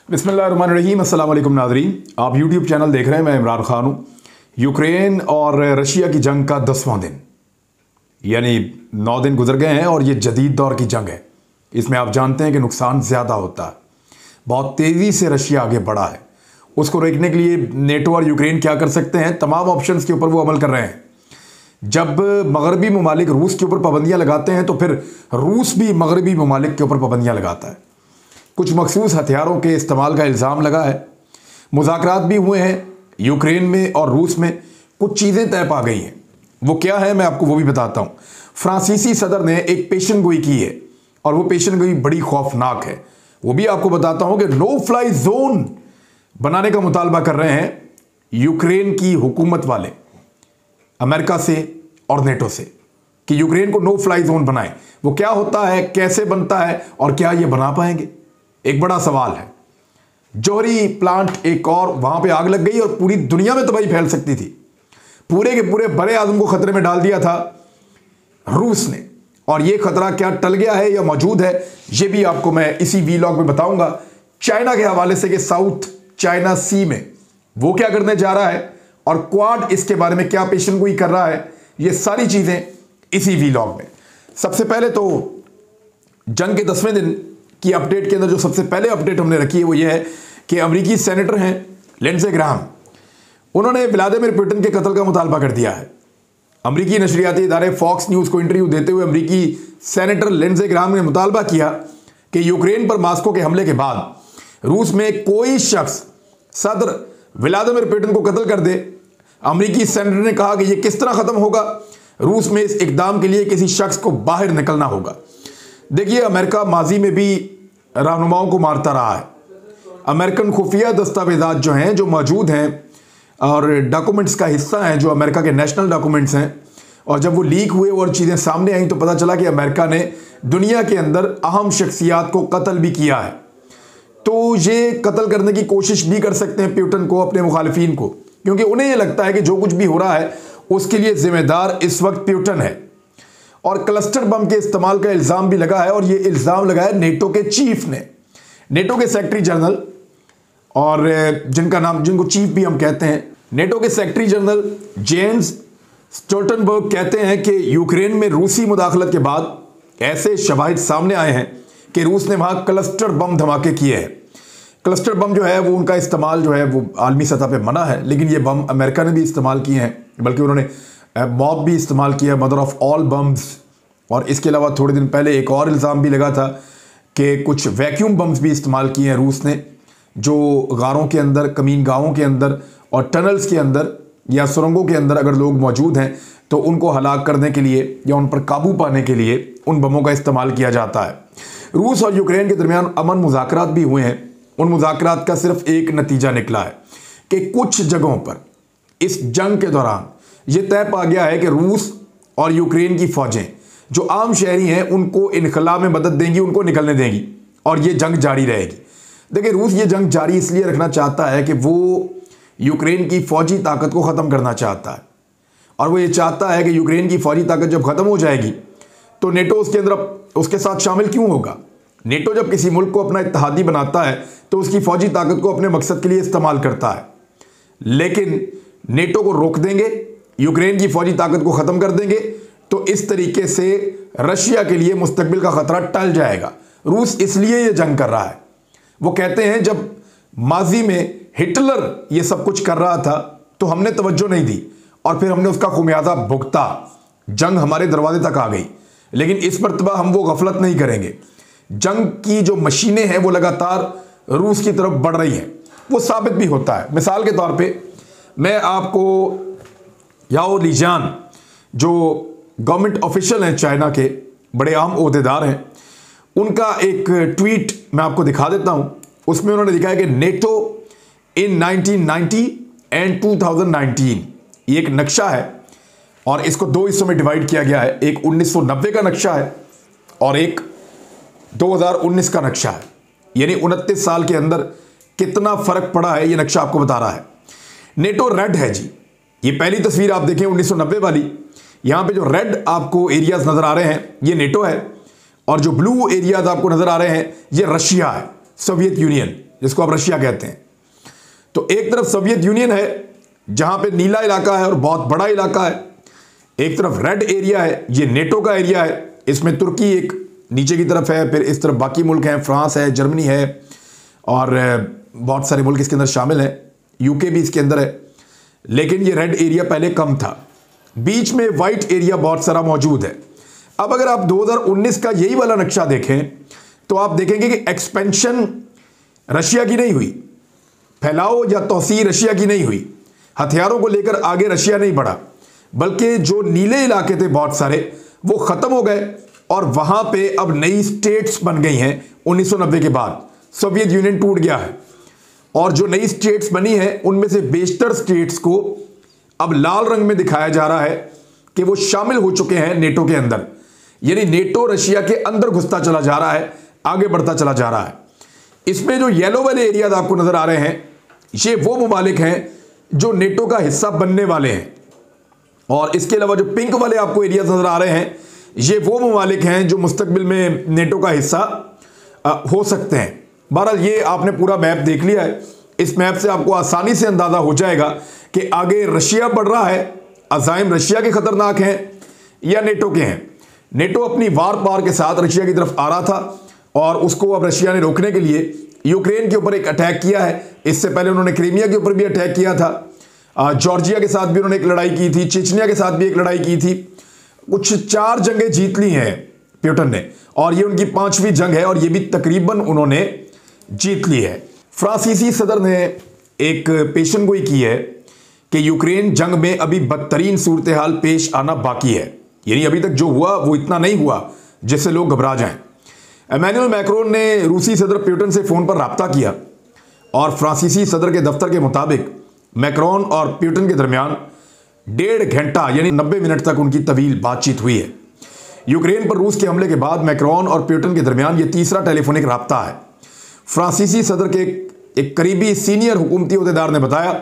बिस्मिल्लाहिर्रहमानिर्रहीम। अस्सलाम वालेकुम नाज़रीन, आप यूट्यूब चैनल देख रहे हैं। मैं इमरान खान हूँ। यूक्रेन और रशिया की जंग का 10वां दिन, यानी 9 दिन गुजर गए हैं और ये जदीद दौर की जंग है। इसमें आप जानते हैं कि नुकसान ज़्यादा होता है। बहुत तेज़ी से रशिया आगे बढ़ा है। उसको रोकने के लिए नेटो और यूक्रेन क्या कर सकते हैं, तमाम ऑप्शंस के ऊपर वो अमल कर रहे हैं। जब मगरबी ममालिक रूस के ऊपर पाबंदियाँ लगाते हैं तो फिर रूस भी मगरबी ममालिक के ऊपर पाबंदियाँ लगाता है। कुछ मखसूस हथियारों के इस्तेमाल का इल्ज़ाम लगा है। मुज़ाकरात भी हुए हैं यूक्रेन में और रूस में। कुछ चीज़ें तय पा गई हैं। वो क्या है मैं आपको वो भी बताता हूँ। फ्रांसीसी सदर ने एक पेशन गोई की है और वो पेशन गोई बड़ी खौफनाक है। वो भी आपको बताता हूँ कि नो फ्लाई जोन बनाने का मुतालबा कर रहे हैं यूक्रेन की हुकूमत वाले, अमेरिका से और नेटो से, कि यूक्रेन को नो फ्लाई जोन बनाए। वो क्या होता है, कैसे बनता है और क्या ये बना पाएंगे, एक बड़ा सवाल है। जौहरी प्लांट एक और, वहां पे आग लग गई और पूरी दुनिया में तबाही फैल सकती थी। पूरे के पूरे बड़े आजम को खतरे में डाल दिया था रूस ने, और ये खतरा क्या टल गया है या मौजूद है, ये भी आपको मैं इसी वीलॉग में बताऊंगा। चाइना के हवाले से कि साउथ चाइना सी में वो क्या करने जा रहा है और क्वाड इसके बारे में क्या पेशेंगोई कर रहा है, ये सारी चीजें इसी वीलॉग में। सबसे पहले तो जंग के 10वें दिन की अपडेट के अंदर जो सबसे पहले अपडेट हमने रखी है वो ये है कि अमेरिकी सेनेटर हैं लिंडसे ग्राहम, उन्होंने व्लादिमीर पुतिन के कत्ल का मुतालबा कर दिया है। अमेरिकी नशरियाती इदारे फॉक्स न्यूज़ को इंटरव्यू देते हुए अमेरिकी सेनेटर लिंडसे ग्राहम ने मुतालबा किया कि यूक्रेन पर मॉस्को के हमले के बाद रूस में कोई शख्स सदर व्लादिमीर पुतिन को कत्ल कर दे। अमेरिकी सेनेटर ने कहा कि यह किस तरह खत्म होगा, रूस में इस इकदाम के लिए किसी शख्स को बाहर निकलना होगा। देखिए, अमेरिका माजी में भी रहनुमाओं को मारता रहा है। अमेरिकन खुफिया दस्तावेजात जो हैं, जो मौजूद हैं और डॉक्यूमेंट्स का हिस्सा हैं, जो अमेरिका के नेशनल डॉक्यूमेंट्स हैं, और जब वो लीक हुए और चीज़ें सामने आई तो पता चला कि अमेरिका ने दुनिया के अंदर अहम शख्सियात को कत्ल भी किया है। तो ये कत्ल करने की कोशिश भी कर सकते हैं पुतिन को, अपने मुखालिफिन को, क्योंकि उन्हें यह लगता है कि जो कुछ भी हो रहा है उसके लिए जिम्मेदार इस वक्त पुतिन है। और क्लस्टर बम के इस्तेमाल का इल्ज़ाम भी लगा है, और ये इल्ज़ाम लगा है नेटो के चीफ ने, नेटो के सेक्रेटरी जनरल, और जिनको चीफ भी हम कहते हैं। नेटो के सेक्रेटरी जनरल जेन्स स्टोल्टनबर्ग कहते हैं कि यूक्रेन में रूसी मुदाखलत के बाद ऐसे शवाहिद सामने आए हैं कि रूस ने वहां क्लस्टर बम धमाके किए हैं। क्लस्टर बम जो है वो उनका इस्तेमाल जो है वो आलमी सतह पे मना है, लेकिन ये बम अमेरिका ने भी इस्तेमाल किए हैं, बल्कि उन्होंने मॉब भी इस्तेमाल किया, मदर ऑफ ऑल बम्स। और इसके अलावा थोड़े दिन पहले एक और इल्ज़ाम भी लगा था कि कुछ वैक्यूम बम्स भी इस्तेमाल किए हैं रूस ने, जो गारों के अंदर, कमीन गाँवों के अंदर और टनल्स के अंदर या सुरंगों के अंदर अगर लोग मौजूद हैं तो उनको हलाक करने के लिए या उन पर काबू पाने के लिए उन बमों का इस्तेमाल किया जाता है। रूस और यूक्रेन के दरमियान अमन मुज़ाकरात भी हुए हैं। उन मुज़ाकरात का सिर्फ एक नतीजा निकला है कि कुछ जगहों पर इस जंग के दौरान ये तय पा गया है कि रूस और यूक्रेन की फौजें जो आम शहरी हैं उनको इनखला में मदद देंगी, उनको निकलने देंगी, और ये जंग जारी रहेगी। देखिए, रूस ये जंग जारी इसलिए रखना चाहता है कि वो यूक्रेन की फौजी ताकत को ख़त्म करना चाहता है, और वो ये चाहता है कि यूक्रेन की फौजी ताकत जब ख़त्म हो जाएगी तो नेटो उसके अंदर उसके साथ शामिल क्यों होगा। नेटो जब किसी मुल्क को अपना इत्तेहादी बनाता है तो उसकी फौजी ताकत को अपने मकसद के लिए इस्तेमाल करता है, लेकिन नेटो को रोक देंगे, यूक्रेन की फौजी ताकत को ख़त्म कर देंगे, तो इस तरीके से रशिया के लिए मुस्तकबिल का ख़तरा टल जाएगा। रूस इसलिए ये जंग कर रहा है। वो कहते हैं जब माजी में हिटलर ये सब कुछ कर रहा था तो हमने तवज्जो नहीं दी और फिर हमने उसका खुमियाजा भुगता, जंग हमारे दरवाजे तक आ गई, लेकिन इस मरतबा हम वो गफलत नहीं करेंगे। जंग की जो मशीनें हैं वो लगातार रूस की तरफ बढ़ रही हैं, वो साबित भी होता है। मिसाल के तौर पे मैं आपको याओ लीजान, जो गवर्नमेंट ऑफिशियल हैं चाइना के, बड़े अहम ओहदेदार हैं, उनका एक ट्वीट मैं आपको दिखा देता हूं। उसमें उन्होंने लिखा है कि नेटो इन 1990 एंड 2019, ये एक नक्शा है और इसको 2 हिस्सों में डिवाइड किया गया है। एक 1990 का नक्शा है और एक 2019 का नक्शा है, यानी 29 साल के अंदर कितना फर्क पड़ा है ये नक्शा आपको बता रहा है। नेटो रेड है जी, ये पहली तस्वीर आप देखें 1990 वाली, यहां पे जो रेड आपको एरियाज नजर आ रहे हैं ये नेटो है, और जो ब्लू एरियाज आपको नजर आ रहे हैं ये रशिया है, सोवियत यूनियन, जिसको आप रशिया कहते हैं। तो एक तरफ सोवियत यूनियन है जहां पे नीला इलाका है और बहुत बड़ा इलाका है, एक तरफ रेड एरिया है, ये नेटो का एरिया है। इसमें तुर्की एक नीचे की तरफ है, फिर इस तरफ बाकी मुल्क हैं, फ्रांस है, जर्मनी है और बहुत सारे मुल्क इसके अंदर शामिल हैं, यूके भी इसके अंदर है। लेकिन ये रेड एरिया पहले कम था, बीच में वाइट एरिया बहुत सारा मौजूद है। अब अगर आप 2019 का यही वाला नक्शा देखें तो आप देखेंगे कि एक्सपेंशन रशिया की नहीं हुई, फैलाव या तोसी रशिया की नहीं हुई, हथियारों को लेकर आगे रशिया नहीं बढ़ा, बल्कि जो नीले इलाके थे बहुत सारे वो खत्म हो गए और वहां पे अब नई स्टेट्स बन गई हैं। 1990 के बाद सोवियत यूनियन टूट गया है और जो नई स्टेट्स बनी हैं उनमें से बेशतर स्टेट्स को अब लाल रंग में दिखाया जा रहा है कि वो शामिल हो चुके हैं नेटो के अंदर। यानी नेटो रशिया के अंदर घुसता चला जा रहा है, आगे बढ़ता चला जा रहा है। इसमें जो येलो वाले एरियाज आपको नजर आ रहे हैं ये वो ममालिक हैं जो नेटो का हिस्सा बनने वाले हैं, और इसके अलावा जो पिंक वाले आपको एरियाज नजर आ रहे हैं ये वो ममालिक हैं जो मुस्तकबिल में नेटो का हिस्सा हो सकते हैं। बहरहाल ये आपने पूरा मैप देख लिया है, इस मैप से आपको आसानी से अंदाजा हो जाएगा कि आगे रशिया बढ़ रहा है, अज़ाइम रशिया के खतरनाक हैं या नेटो के हैं। नेटो अपनी वार पार के साथ रशिया की तरफ आ रहा था और उसको अब रशिया ने रोकने के लिए यूक्रेन के ऊपर एक अटैक किया है। इससे पहले उन्होंने क्रीमिया के ऊपर भी अटैक किया था, जॉर्जिया के साथ भी उन्होंने एक लड़ाई की थी, चेचनिया के साथ भी एक लड़ाई की थी। कुछ 4 जंगें जीत ली हैं प्यूटन ने और ये उनकी 5वीं जंग है और ये भी तकरीबन उन्होंने जीत ली है। फ्रांसीसी सदर ने एक पेशन गोई की है कि यूक्रेन जंग में अभी बदतरीन सूरत हाल पेश आना बाकी है, यानी अभी तक जो हुआ वो इतना नहीं हुआ जिससे लोग घबरा जाएं। एमेनुअल मैक्रोन ने रूसी सदर प्यूटन से फोन पर राब्ता किया और फ्रांसीसी सदर के दफ्तर के मुताबिक मैक्रोन और प्यूटन के दरमियान 1.5 घंटा यानी 90 मिनट तक उनकी तवील बातचीत हुई है। यूक्रेन पर रूस के हमले के बाद मैक्रोन और प्यूटन के दरमियान यह तीसरा टेलीफोनिक राब्ता है। फ्रांसीसी सदर के एक करीबी सीनियर हुकूमती अहदेदार ने बताया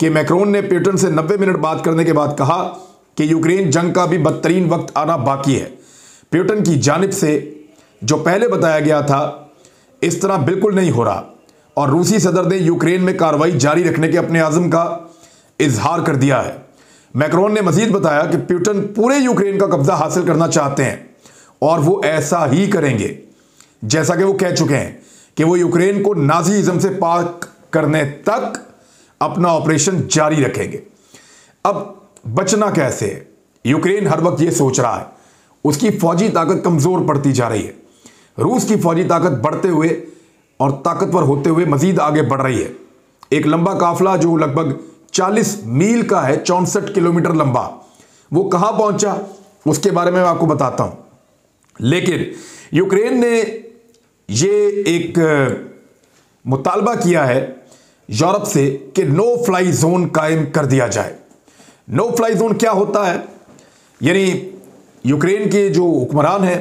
कि मैक्रोन ने प्यूटन से 90 मिनट बात करने के बाद कहा कि यूक्रेन जंग का भी बदतरीन वक्त आना बाकी है। प्यूटन की जानिब से जो पहले बताया गया था इस तरह बिल्कुल नहीं हो रहा और रूसी सदर ने यूक्रेन में कार्रवाई जारी रखने के अपने आज़म का इजहार कर दिया है। मैक्रोन ने मजीद बताया कि प्यूटन पूरे यूक्रेन का कब्जा हासिल करना चाहते हैं और वो ऐसा ही करेंगे, जैसा कि वो कह चुके हैं कि वो यूक्रेन को नाजीइज्म से पाक करने तक अपना ऑपरेशन जारी रखेंगे। अब बचना कैसे है? यूक्रेन हर वक्त ये सोच रहा है, उसकी फौजी ताकत कमजोर पड़ती जा रही है, रूस की फौजी ताकत बढ़ते हुए और ताकतवर होते हुए मजीद आगे बढ़ रही है। एक लंबा काफिला जो लगभग 40 मील का है, 64 किलोमीटर लंबा, वो कहां पहुंचा उसके बारे में मैं आपको बताता हूं। लेकिन यूक्रेन ने ये एक मुतालबा किया है यूरोप से कि नो फ्लाई जोन कायम कर दिया जाए। नो फ्लाई जोन क्या होता है? यानी यूक्रेन के जो हुक्मरान है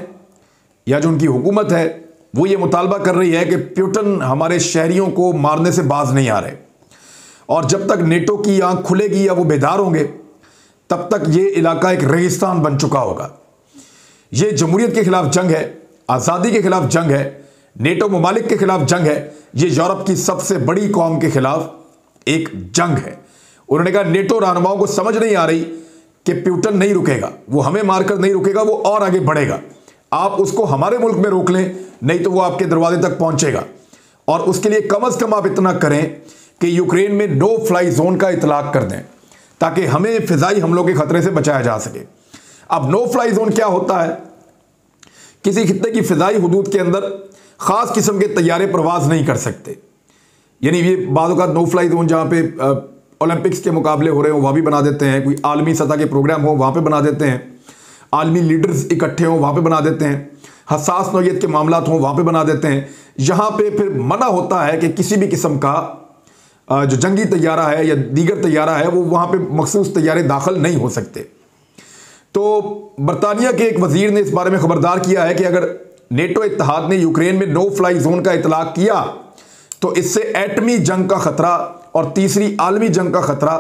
या जो उनकी हुकूमत है वो ये मुतालबा कर रही है कि प्यूटन हमारे शहरियों को मारने से बाज नहीं आ रहे और जब तक नेटो की आंख खुलेगी या वो बेदार होंगे तब तक ये इलाका एक रेगिस्तान बन चुका होगा। ये जमहूरियत के खिलाफ जंग है, आज़ादी के खिलाफ जंग है, नेटो ममालिक के खिलाफ जंग है, ये यूरोप की सबसे बड़ी कौम के खिलाफ एक जंग है। उन्होंने कहा नेटो रहनुमाओं को समझ नहीं आ रही कि प्यूटन नहीं रुकेगा, वो हमें मारकर नहीं रुकेगा, वो और आगे बढ़ेगा। आप उसको हमारे मुल्क में रोक लें, नहीं तो वो आपके दरवाजे तक पहुंचेगा। और उसके लिए कम अज कम आप इतना करें कि यूक्रेन में नो फ्लाई जोन का इतलाक कर दें ताकि हमें फिजाई हमलों के खतरे से बचाया जा सके। अब नो फ्लाई जोन क्या होता है? किसी खित्ते की फिजाई हुदूद के अंदर खास किस्म के तैयारे प्रवास नहीं कर सकते। यानी ये बाज़ औक़ात नो फ्लाई जोन जहाँ पे ओलंपिक्स के मुकाबले हो रहे हो वहाँ भी बना देते हैं, कोई आलमी सतह के प्रोग्राम हो वहाँ पे बना देते हैं, आलमी लीडर्स इकट्ठे हों वहाँ पे बना देते हैं, हसास नौयत के मामलात हों वहाँ पे बना देते हैं। यहाँ पे फिर मना होता है कि किसी भी किस्म का जो जंगी तैयारा है या दीगर तैयारा है वो वहाँ पे मखसूस तैयारे दाखिल नहीं हो सकते। तो बरतानिया के एक वजीर ने इस बारे में खबरदार किया है कि अगर नेटो इत्तेहाद ने यूक्रेन में नो फ्लाई जोन का इतलाक किया तो इससे एटमी जंग का खतरा और तीसरी आलमी जंग का खतरा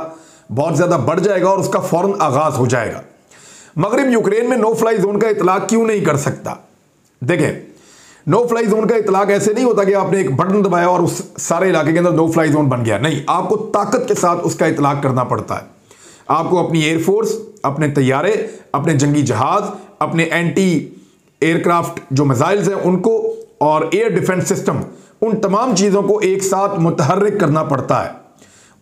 बहुत ज़्यादा बढ़ जाएगा और उसका फौरन आगाज हो जाएगा। मगरिब यूक्रेन में नो फ्लाई जोन का इतलाक क्यों नहीं कर सकता? देखें, नो फ्लाई जोन का इतलाक ऐसे नहीं होता कि आपने एक बटन दबाया और उस सारे इलाके के अंदर नो फ्लाई जोन बन गया। नहीं, आपको ताकत के साथ उसका इतलाक करना पड़ता है। आपको अपनी एयरफोर्स, अपने तैयारे, अपने जंगी जहाज, अपने एंटी एयरक्राफ्ट जो मिसाइल्स हैं उनको, और एयर डिफेंस सिस्टम, उन तमाम चीज़ों को एक साथ मुतहर्रिक करना पड़ता है।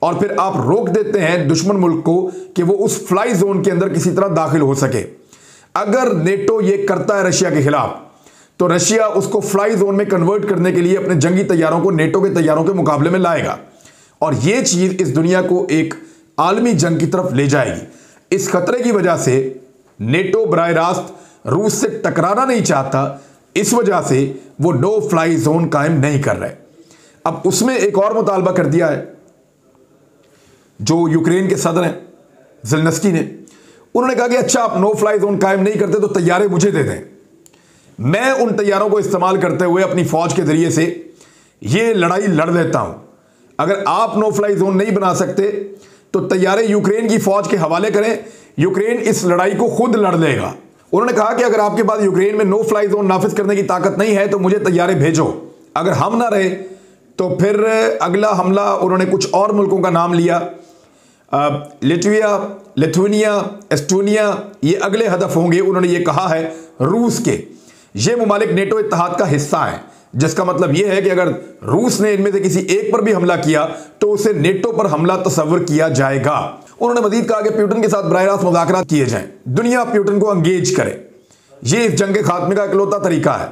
और फिर आप रोक देते हैं दुश्मन मुल्क को कि वो उस फ्लाई जोन के अंदर किसी तरह दाखिल हो सके। अगर नेटो ये करता है रशिया के खिलाफ, तो रशिया उसको फ्लाई जोन में कन्वर्ट करने के लिए अपने जंगी तैयारों को नेटो के तैयारों के मुकाबले में लाएगा, और यह चीज इस दुनिया को एक आलमी जंग की तरफ ले जाएगी। इस खतरे की वजह से नेटो बराह रास्त रूस से टकराना नहीं चाहता, इस वजह से वो नो फ्लाई जोन कायम नहीं कर रहे। अब उसमें एक और मुतालबा कर दिया है जो यूक्रेन के सदर हैं ज़ेलेंस्की ने। उन्होंने कहा कि अच्छा, आप नो फ्लाई जोन कायम नहीं करते तो तैयारे मुझे दे दें, मैं उन तैयारों को इस्तेमाल करते हुए अपनी फौज के जरिए से ये लड़ाई लड़ लेता हूं। अगर आप नो फ्लाई जोन नहीं बना सकते तो तैयारे यूक्रेन की फौज के हवाले करें, यूक्रेन इस लड़ाई को खुद लड़ लेगा। उन्होंने कहा कि अगर आपके पास यूक्रेन में नो फ्लाई जोन नाफिज करने की ताकत नहीं है तो मुझे तैयारे भेजो। अगर हम ना रहे तो फिर अगला हमला उन्होंने कुछ और मुल्कों का नाम लिया, लिथुविया, लिथुनिया, एस्टोनिया, ये अगले हदफ होंगे। उन्होंने ये कहा है रूस के, ये ममालिक नेटो इत्तेहाद का हिस्सा है, जिसका मतलब यह है कि अगर रूस ने इनमें से किसी एक पर भी हमला किया तो उसे नेटो पर हमला तस्वर किया जाएगा। उन्होंने मजीद कहा कि प्यूटन के साथ बराह रास्त मुज़ाकरात किए जाएं, दुनिया प्यूटन को एंगेज करे, यह इस जंग के खात्मे का इकलौता तरीका है।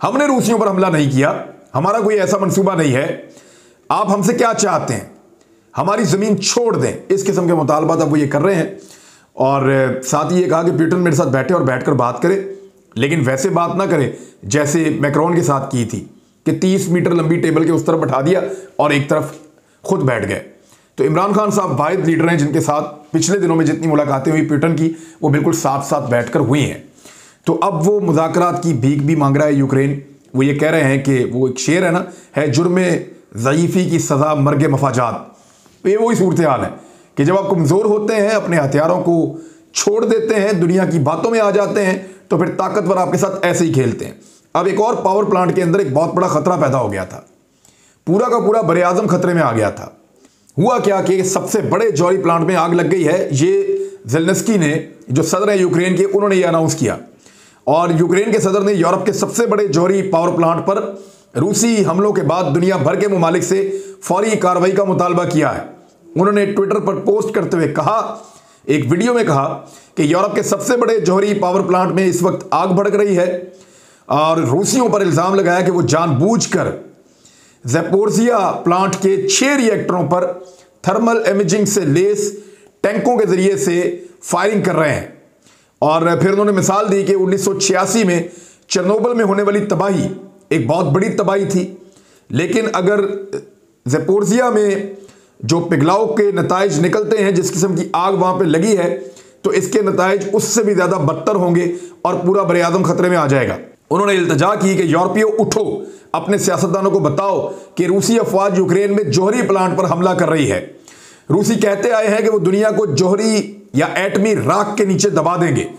हमने रूसियों पर हमला नहीं किया, हमारा कोई ऐसा मंसूबा नहीं है, आप हमसे क्या चाहते हैं, हमारी जमीन छोड़ दें, इस किस्म के मुतालबात अब वो ये कर रहे हैं। और साथ ही ये कहा कि प्यूटन मेरे साथ बैठे और बैठकर बात करे, लेकिन वैसे बात ना करे जैसे मैक्रोन के साथ की थी कि 30 मीटर लंबी टेबल के उस तरफ बैठा दिया और एक तरफ खुद बैठ गए। तो इमरान खान साहब वाहिद लीडर हैं जिनके साथ पिछले दिनों में जितनी मुलाकातें हुई प्यूटन की, वो बिल्कुल साथ साथ बैठकर हुई हैं। तो अब वो मुज़ाकरात की भीख भी मांग रहा है यूक्रेन। वो ये कह रहे हैं कि वो एक शेर है ना, है जुर्मे ज़ईफ़ी की सज़ा मर्ग मफाजात। तो ये वही सूरत हाल है कि जब आप कमज़ोर होते हैं, अपने हथियारों को छोड़ देते हैं, दुनिया की बातों में आ जाते हैं, तो फिर ताकतवर आपके साथ ऐसे ही खेलते हैं। अब एक और पावर प्लांट के अंदर एक बहुत बड़ा खतरा पैदा हो गया था, पूरा का पूरा बरे आज़म खतरे में आ गया था। हुआ क्या कि सबसे बड़े जौहरी प्लांट में आग लग गई है। ये ज़ेलेंस्की ने, जो सदर हैं यूक्रेन के, उन्होंने ये अनाउंस किया। और यूक्रेन के सदर ने यूरोप के सबसे बड़े जौहरी पावर प्लांट पर रूसी हमलों के बाद दुनिया भर के ममालिक से फौरी कार्रवाई का मुतालबा किया है। उन्होंने ट्विटर पर पोस्ट करते हुए कहा, एक वीडियो में कहा कि यूरोप के सबसे बड़े जौहरी पावर प्लांट में इस वक्त आग भड़क रही है, और रूसियों पर इल्ज़ाम लगाया कि वो जानबूझकर ज़ैपोरिज़िया प्लांट के 6 रिएक्टरों पर थर्मल इमेजिंग से लेस टैंकों के जरिए से फायरिंग कर रहे हैं। और फिर उन्होंने मिसाल दी कि 1986 में चेरनोबिल में होने वाली तबाही एक बहुत बड़ी तबाही थी, लेकिन अगर ज़ैपोरिज़िया में जो पिघलाव के नताइज निकलते हैं, जिस किस्म की आग वहां पे लगी है, तो इसके नताइज उससे भी ज्यादा बदतर होंगे और पूरा बरे आज़म खतरे में आ जाएगा। उन्होंने इल्तजा की कि यूरोपियों उठो, अपने सियासतदानों को बताओ कि रूसी अफवाज यूक्रेन में जौहरी प्लांट पर हमला कर रही है। रूसी कहते आए हैं कि वो दुनिया को जौहरी या एटमी राख के नीचे दबा देंगे।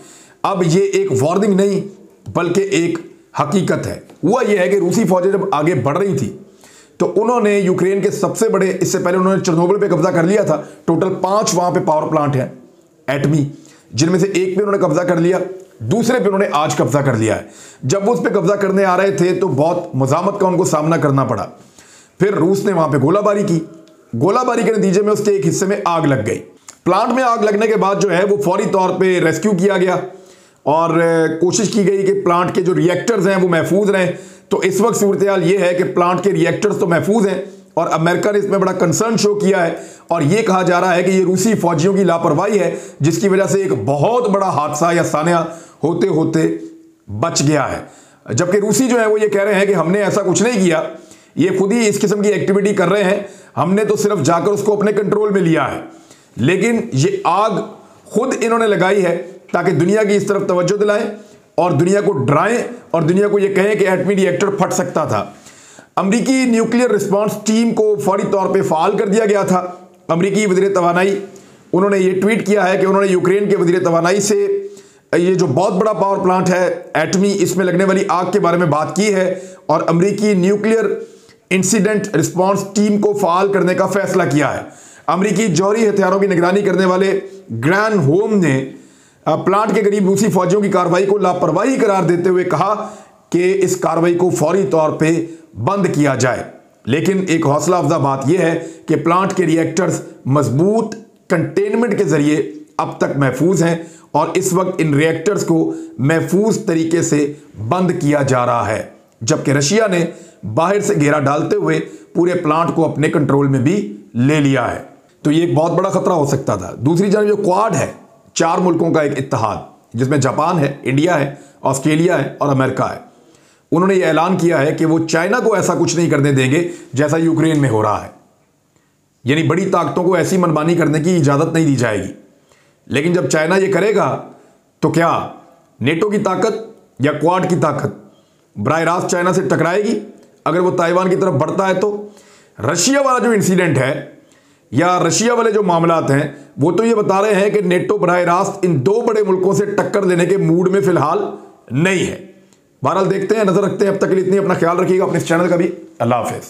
अब ये एक वार्निंग नहीं बल्कि एक हकीकत है। हुआ यह है कि रूसी फौजें जब आगे बढ़ रही थी तो उन्होंने यूक्रेन के सबसे बड़े, इससे पहले उन्होंने चेरनोबिल पे कब्जा कर लिया था। टोटल 5 वहां पे पावर प्लांट हैं एटमी, जिनमें से एक पे उन्होंने कब्जा कर लिया, दूसरे पे उन्होंने आज कब्जा कर लिया है। जब वो उस पर कब्जा करने आ रहे थे तो बहुत मुजामत का उनको सामना करना पड़ा। फिर रूस ने वहां पे गोलाबारी की, गोलाबारी के नतीजे में उसके एक हिस्से में आग लग गई। प्लांट में आग लगने के बाद जो है वो फौरी तौर पे रेस्क्यू किया गया और कोशिश की गई कि प्लांट के जो रिएक्टर्स हैं वो महफूज रहें। तो इस वक्त सूरत हाल ये है कि प्लांट के रिएक्टर्स तो महफूज हैं और अमेरिका ने इसमें बड़ा कंसर्न शो किया है, और ये कहा जा रहा है कि ये रूसी फौजियों की लापरवाही है जिसकी वजह से एक बहुत बड़ा हादसा या सान्या होते होते बच गया है। जबकि रूसी जो है वो ये कह रहे हैं कि हमने ऐसा कुछ नहीं किया, ये खुद ही इस किस्म की एक्टिविटी कर रहे हैं, हमने तो सिर्फ जाकर उसको अपने कंट्रोल में लिया है। लेकिन ये आग खुद इन्होंने लगाई है ताकि दुनिया की इस तरफ तवज्जो दिलाएं और दुनिया को डराएं और दुनिया को यह कहें कि एटमी रिएक्टर फट सकता था। अमरीकी न्यूक्लियर रिस्पांस टीम को फौरी तौर पे फाल कर दिया गया था। अमरीकी वज़ीर तवानाई, उन्होंने ये ट्वीट किया है कि उन्होंने यूक्रेन के वज़ीर तवानाई से ये जो बहुत बड़ा पावर प्लांट है एटमी, इसमें लगने वाली आग के बारे में बात की है और अमेरिकी न्यूक्लियर इंसिडेंट रिस्पांस टीम को फाल करने का फैसला किया है। अमेरिकी जौहरी हथियारों की निगरानी करने वाले ग्रैन होम ने प्लांट के करीब रूसी फौजियों की कार्रवाई को लापरवाही करार देते हुए कहा कि इस कार्रवाई को फौरी तौर पे बंद किया जाए। लेकिन एक हौसला अफजा बात यह है कि प्लांट के रिएक्टर्स मजबूत कंटेनमेंट के जरिए अब तक महफूज हैं और इस वक्त इन रिएक्टर्स को महफूज तरीके से बंद किया जा रहा है, जबकि रशिया ने बाहर से घेरा डालते हुए पूरे प्लांट को अपने कंट्रोल में भी ले लिया है। तो ये एक बहुत बड़ा खतरा हो सकता था। दूसरी जानब जो क्वाड है, 4 मुल्कों का एक इत्तेहाद, जिसमें जापान है, इंडिया है, ऑस्ट्रेलिया है और अमेरिका है, उन्होंने ये ऐलान किया है कि वो चाइना को ऐसा कुछ नहीं करने देंगे जैसा यूक्रेन में हो रहा है। यानी बड़ी ताकतों को ऐसी मनमानी करने की इजाजत नहीं दी जाएगी। लेकिन जब चाइना ये करेगा तो क्या नेटो की ताकत या क्वाड की ताकत बराह रास्त चाइना से टकराएगी? अगर वो ताइवान की तरफ बढ़ता है तो रशिया वाला जो इंसिडेंट है या रशिया वाले जो मामलात हैं वो तो ये बता रहे हैं कि नेटो बराह रास्त इन 2 बड़े मुल्कों से टक्कर देने के मूड में फिलहाल नहीं है। बहरहाल देखते हैं, नजर रखते हैं। अब तक के लिए इतनी, अपना ख्याल रखिएगा, अपने इस चैनल का भी। अल्लाह हाफिज।